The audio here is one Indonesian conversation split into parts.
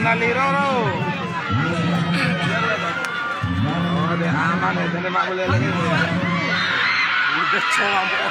Nali Roro. Oh, dia aman ya, jadi mak boleh lagi. Udah coba bu.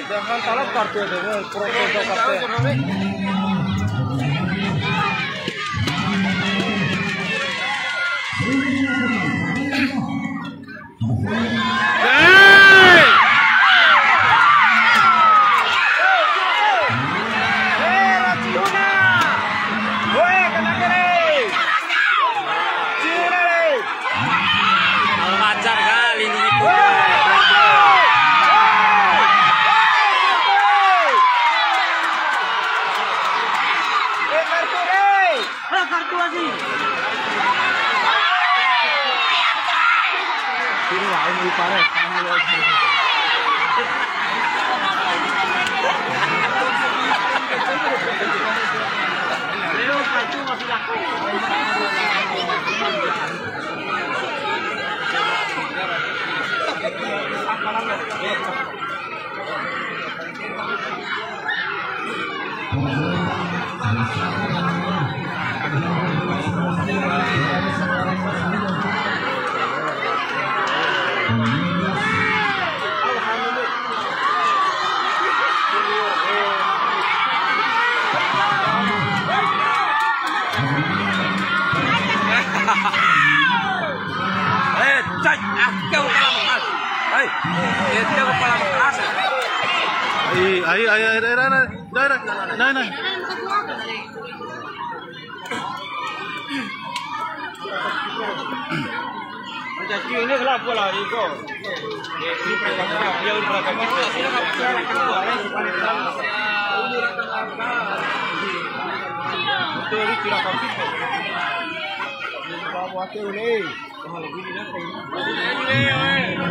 Jangan salah kartu itu, pro kartu. Ini kenapa lah Iko? Ini perkara dia udah berapa kali? Itu ini tidak kopi. Bawa waktu ini. Kalau begini nanti. Ini.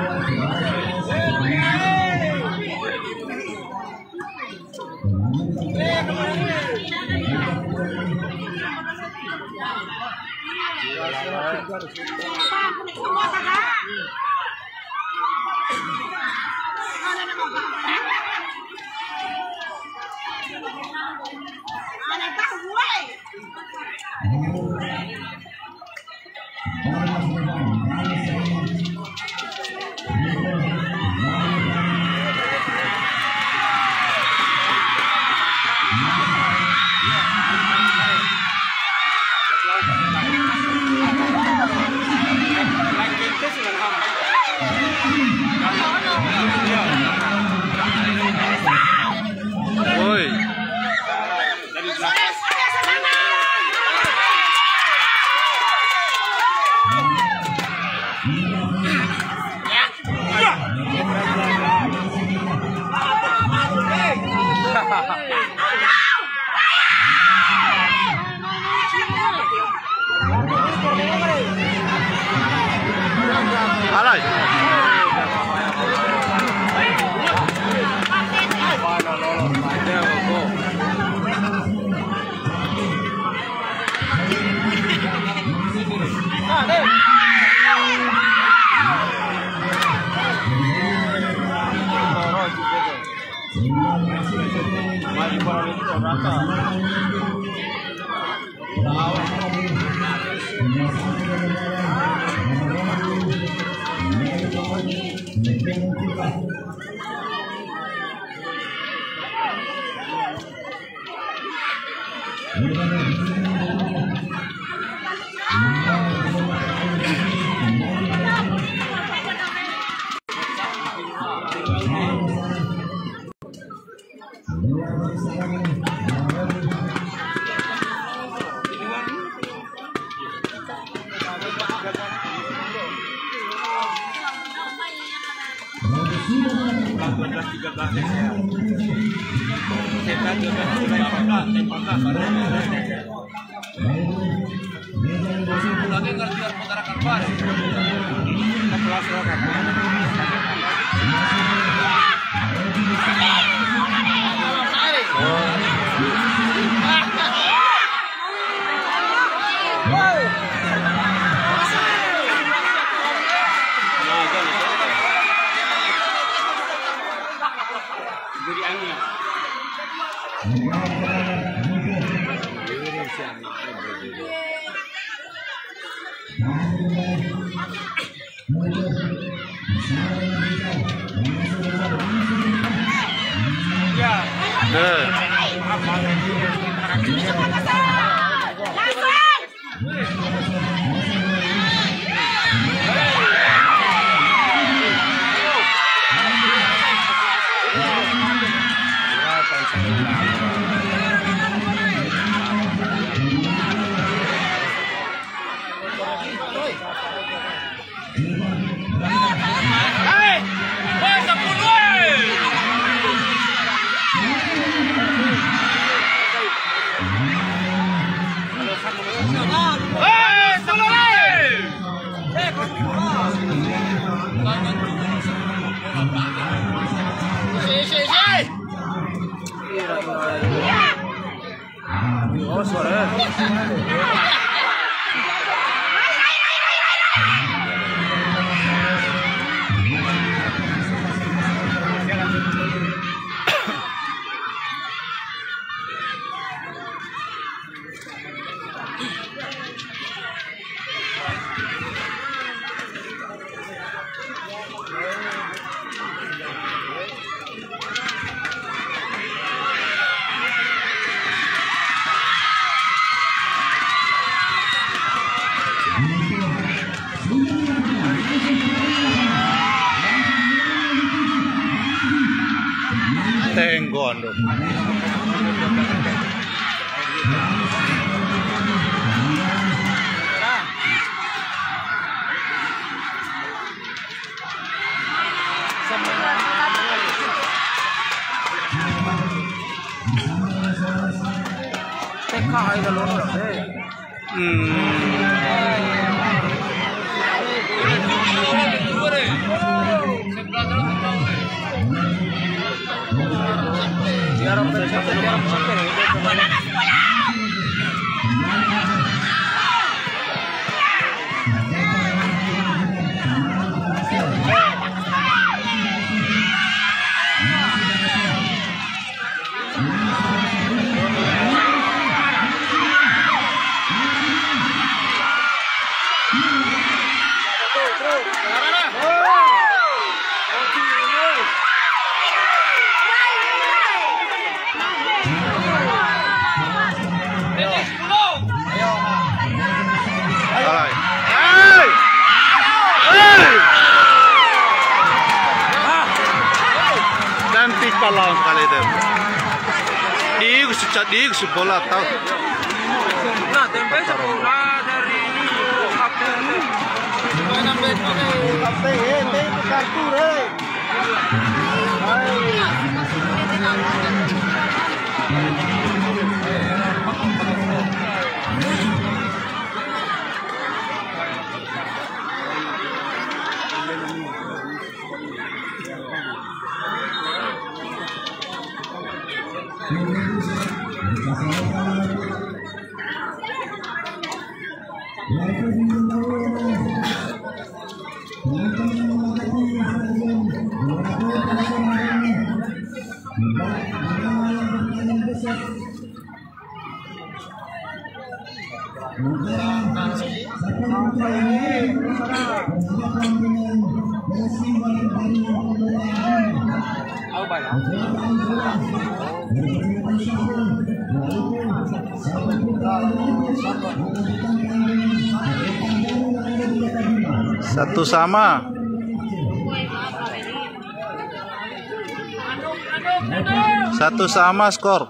Alay. Tenggon dong. Nanti kalau sekali itu, diik bola tahu. Nah, tempe sebelah dari ini. Satu sama. Satu sama skor.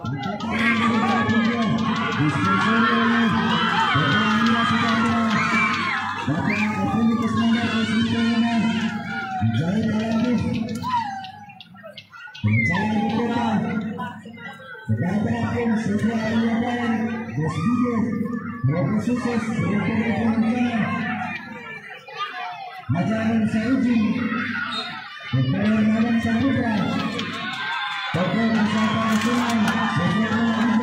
Majalah Saudi, Majalah Samudra, Tokoh Wisata Nasional, Sejarah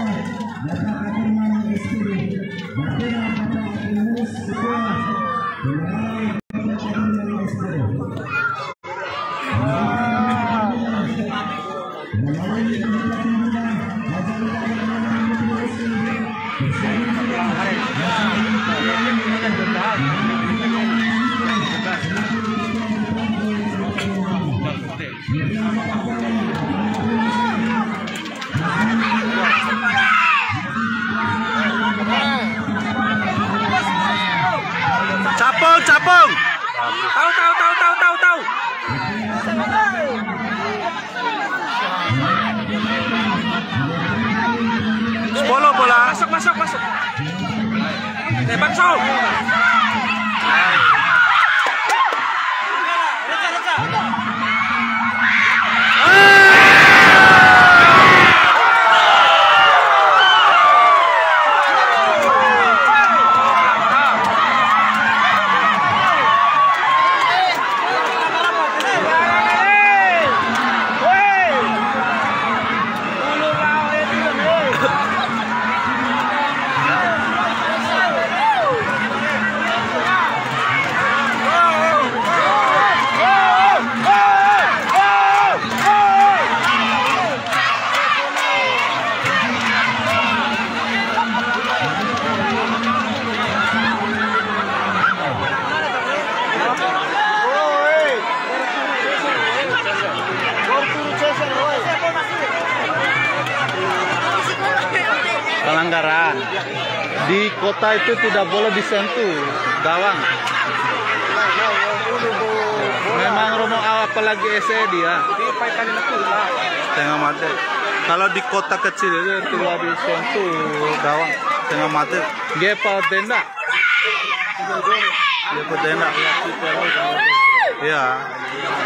Data Akhirman SPD, Batera Kata Akhirmus Sekolah, General Kata Akhirman SPD. Melalui pendekatan muda, Majalah Capung, capung. Tahu. 10 bola. Masuk. Tembak show. Pelanggaran. Di kota itu tidak boleh disentuh gawang. Memang romo apalagi SE dia. Setengah mati. Kalau di kota kecil itu tidak disentuh gawang. Setengah mati. Gepa tenda. Gepa tenda. Ya.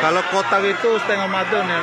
Kalau kota itu setengah mati nih.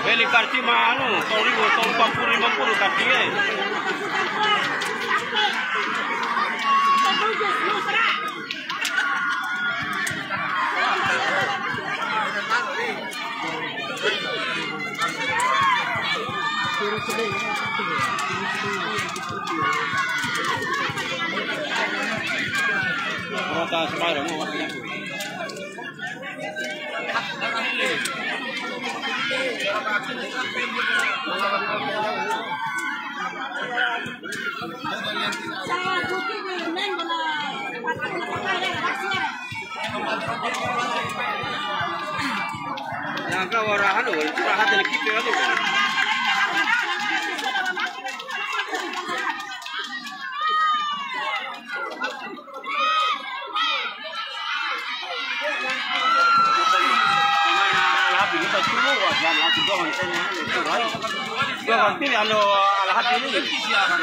Beli kartu mah anu, tahun 50 kartu ya. Rota separuh mau. Yang kau warahan loh, itu rahat dari kita loh. Alahati ini.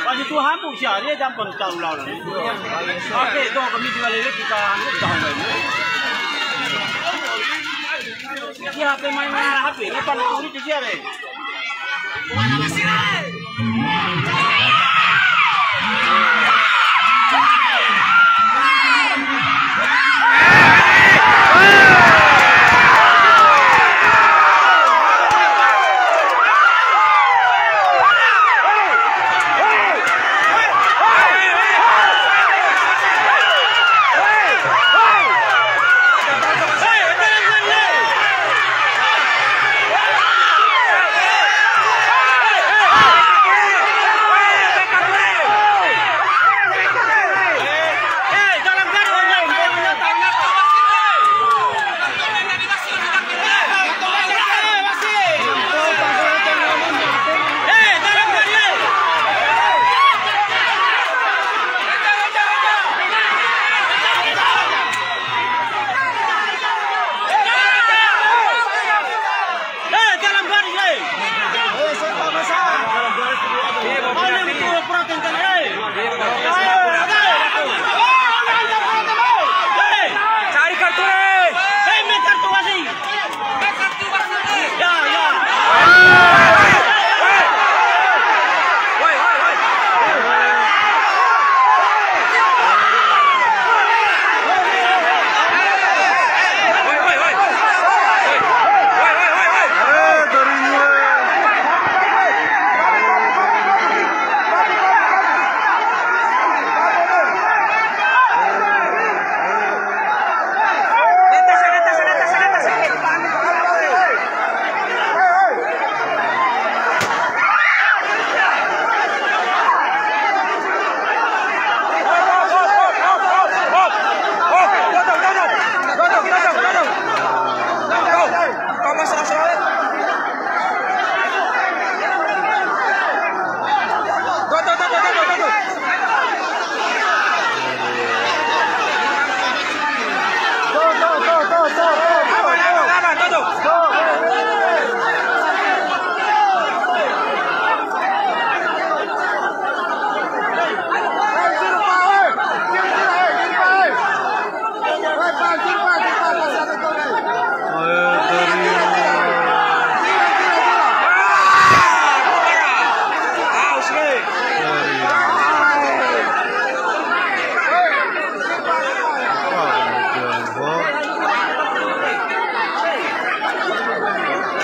Pasti Tuhan pun siapa dia jangan tahu lawan. Oke, itu kami tinggal ini kita tahu ini. Siapa main alahati? Ini pan kulit siapa?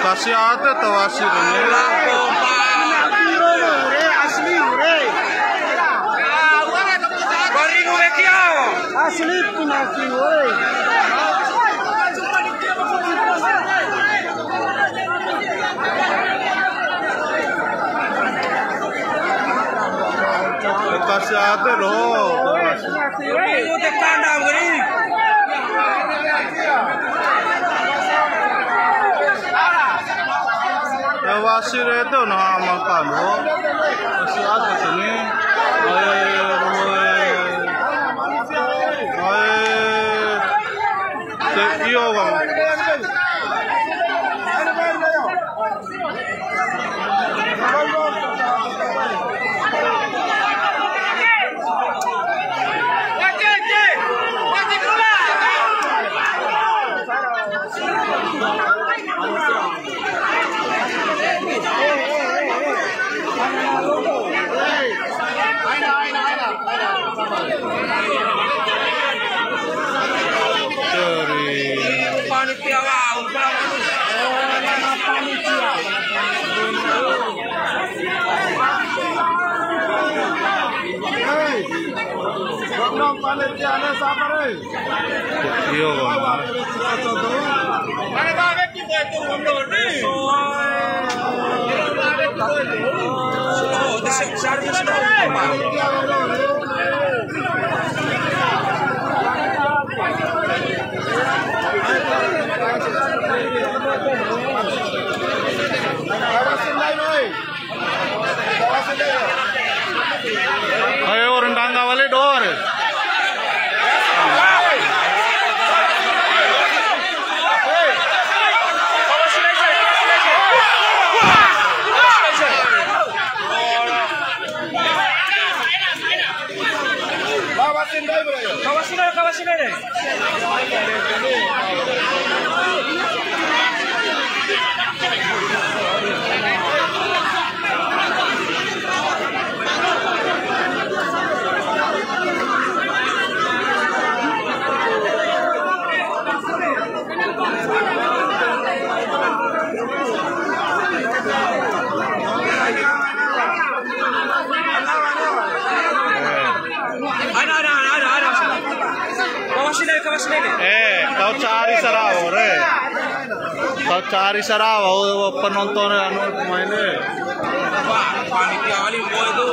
Kasih ada tuh hasilnya. Asli pinaki, woi. Kasih ada loh. Ini tekan dah begini. Ya wasir itu nama makan loh. Kasih ada sini. Iyo bang. Panitia wow, panitia ada sabar Iyo bang. mana tahu kita itu mundur nih. Oh, servis dong. cari Sarawak penonton anu pemainnya. Panitia kali boy itu.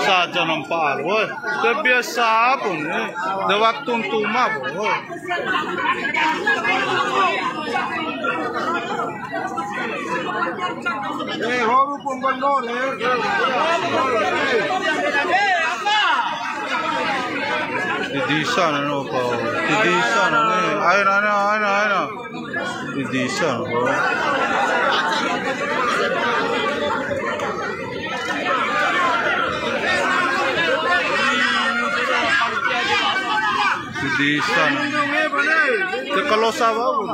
Saja nampak, boy. Biasa pun, de waktu tuma, boy. Horu pun benar, Di sana no, Pak. Di sana nih. Ayo. Di sana, boy. Di sana. Kalau sawah pun.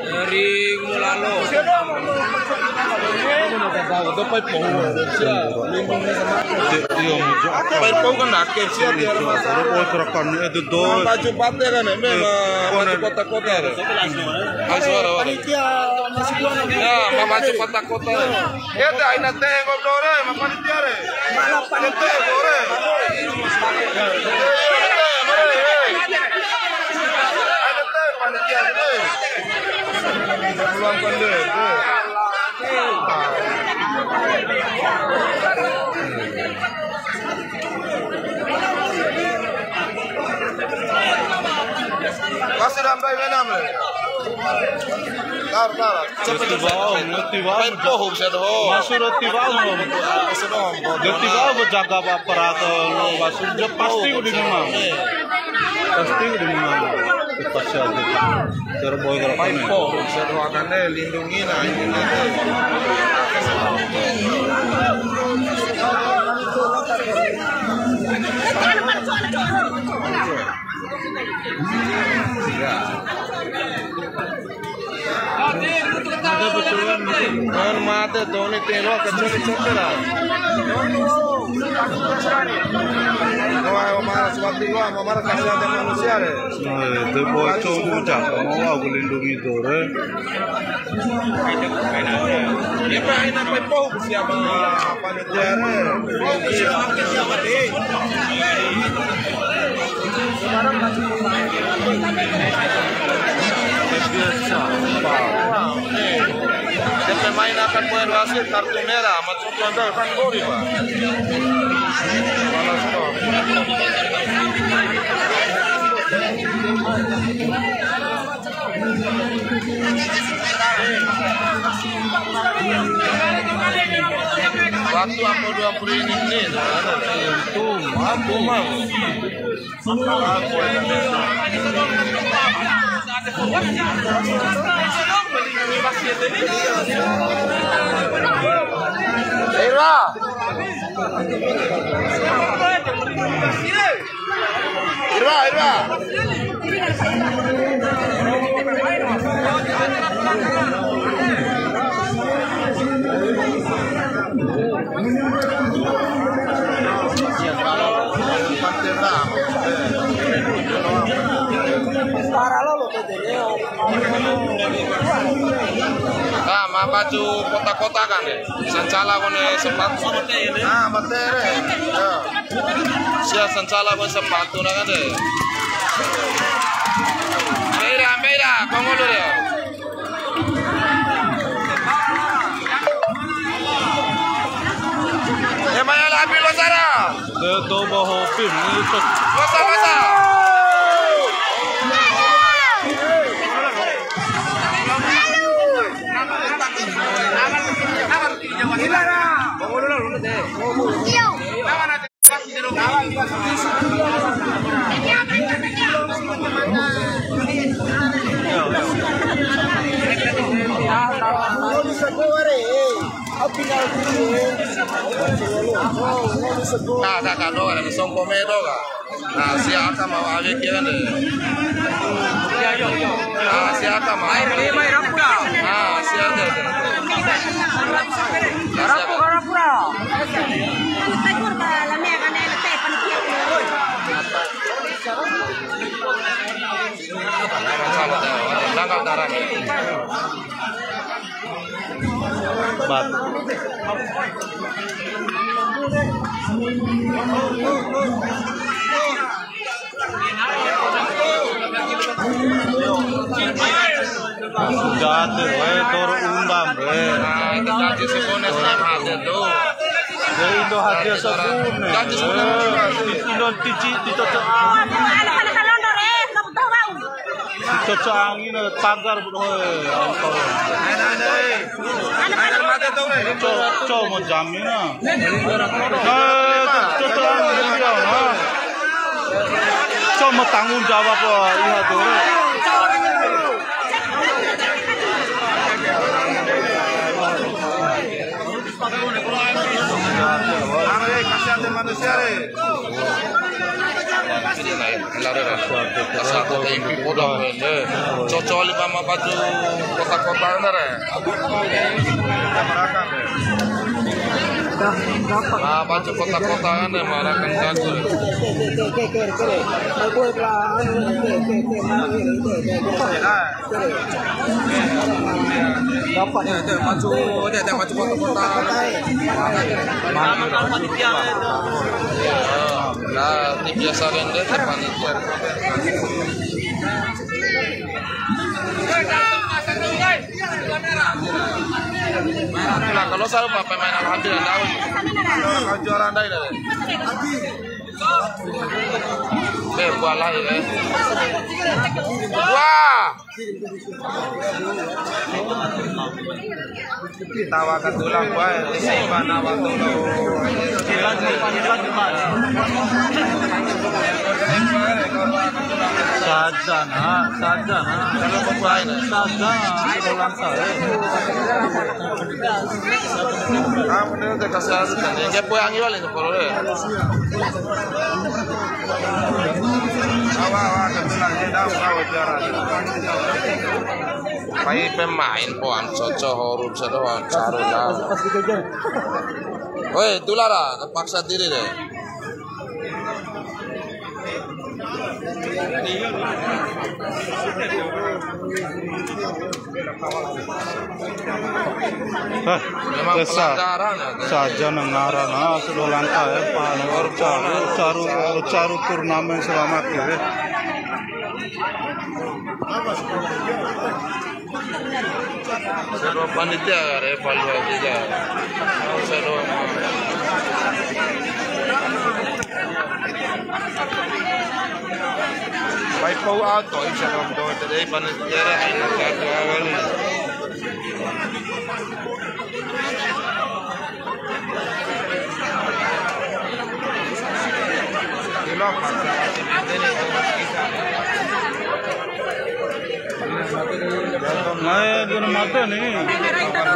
Dari Mulalo. Kasih ramai menam le. Tar. Cepat pohon sedoh. Masuk tiba berjaga aparat masuk pasti udah memang. Pasti ada. Terboy kalau Pohon sedoh akan lindungi lah ini. ada betulan kan mata doni telo kecil lah. Marah seperti gua, marah kesehatan manusia deh. Itu bocor bocah, mau aku lindungi dore. Dia main apa pohon siapa panitia siapa deh. Biasa. Dia pemain akan main wasit kartu merah, macam contoh kan gori pak. Balas kok. Waktu apa 20 menit? Itu mampu mau. Ira. Nah, baju kota-kota kan ya. Sancala kone sepatu. Ah, matere. Ya. Sia sancala kone sepatu na kan deh. Mera, kongo dulu ya. Ya maya lapi lo sana. Itu bawa film itu. Masa. Ini Kakak doa ada songko medo ka. Nah, siapa mau ave kira deh. Ah, siapa mau? Ah, siapa deh. Langkah darah. Bat. Jatuh, turun undang, Nah, itu tadi sebenarnya sama ada tuh. Dari Indo hadir sebune. Indo tici dicocok dicocok angin pagar cocok mau jamin cocok angin dia cocok mau tanggung jawab iya tuh. Kasihan manusia deh. Satu ibu podang ini, cocok lima baju kota-kota ini. Nah, baju kota-kota ini marakan saja. Dapatnya itu baju kota-kota. Nah, ini biasa kan deh panitia. Nah, kalau saya pemain alhamdulillah tahu. Kalau juara anda ini. Buah lah ya. Wah. Tawakan tulang buah, simpan awak tulang. Sajana. Kalau pemain, tulang saya. kamu nih kasih asisten. Yang pulang ini sepuluh deh. Awak ketulang jeda kau juara. Baik pemain pohon cocok horup sedoan caruna. Woi, itulah lah, terpaksa diri deh. Memang pelanggaran saja nengarana sudah langkah ya panor caru turnamen selamat ya. Sedua panitia evaluasi ya. Sedua baik pau auto bisa kamu doa tadi panitia ini satu awal. Nah, guna mata nih,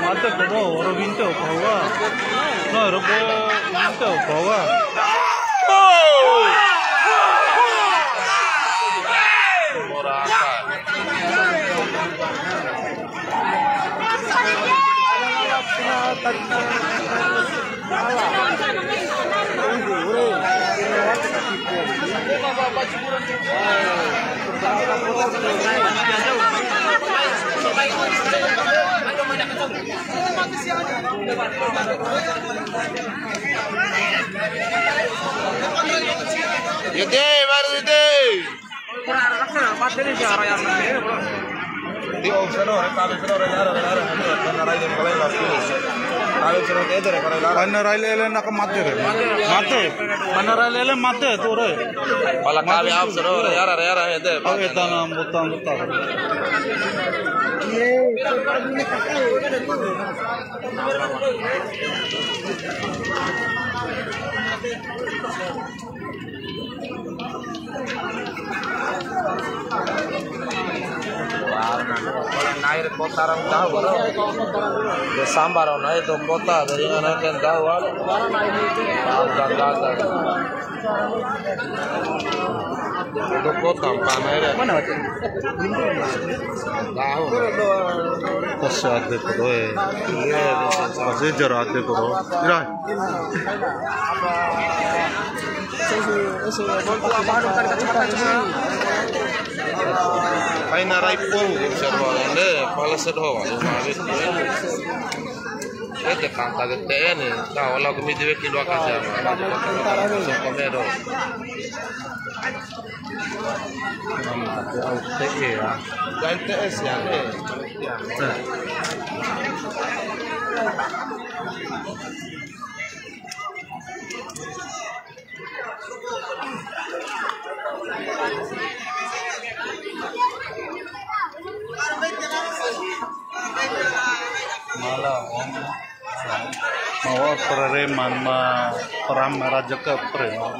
mata kau orang bintu kau, nah orang bintu kau. Di opsano rekam itu Panarailele nak mate tu re. Pala kali opsano yara itu. Oh itu nam butang. air kota orang tahu bro. Ya sambar orang itu kota dari mana kan tahu ada. Gata. Itu kota pamer. Mana itu? Tahu. Masih ada bro. Masih jarang ada bro. Ira. Ay naray po observahan de pala sa do mabis este tanta que tiene ta wala ko mi debe kilo ka sa so komero ganti es ya Malah mau pereman peram raja ke preman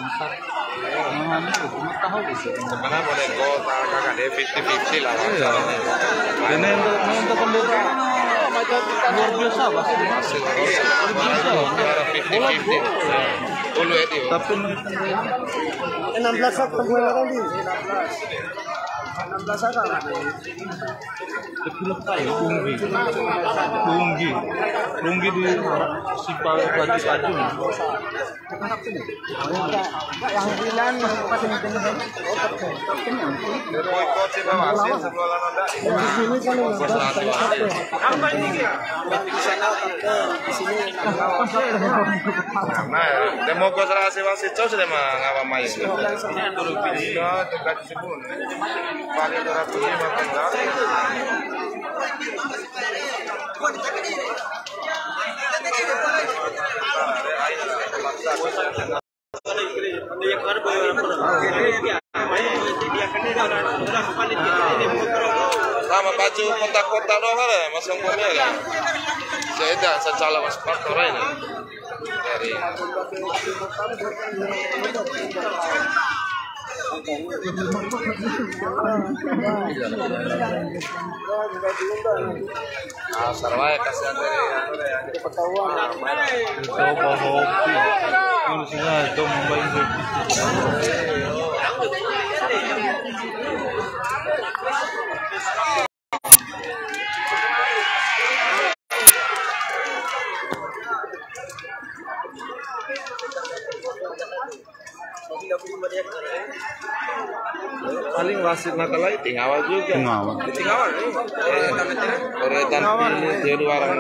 sebenarnya boleh kota kakak de 50-50 lah ini untuk pembukaan luar biasa masih 50-50 dulu itu tapi 16 Oktober tadi. 16 kan. Kepulak tayo, Lunggi di Sipal Baju Pajung. Yang bilang pasang dengan ikut si bawasin sebelah nanda apa ini di sini nah demo konservasi wasit sudah ngapa main ini dulu video dekat sebun paling 250 sama baju kota-kota doang ada masang punya kan saya tidak secara mas faktor ini dari sarwaya kasihan dari Coba hobi. Ini sudah domba ini. paling wasit nakal itu tinggal juga tinggal koretan pilih jadi orang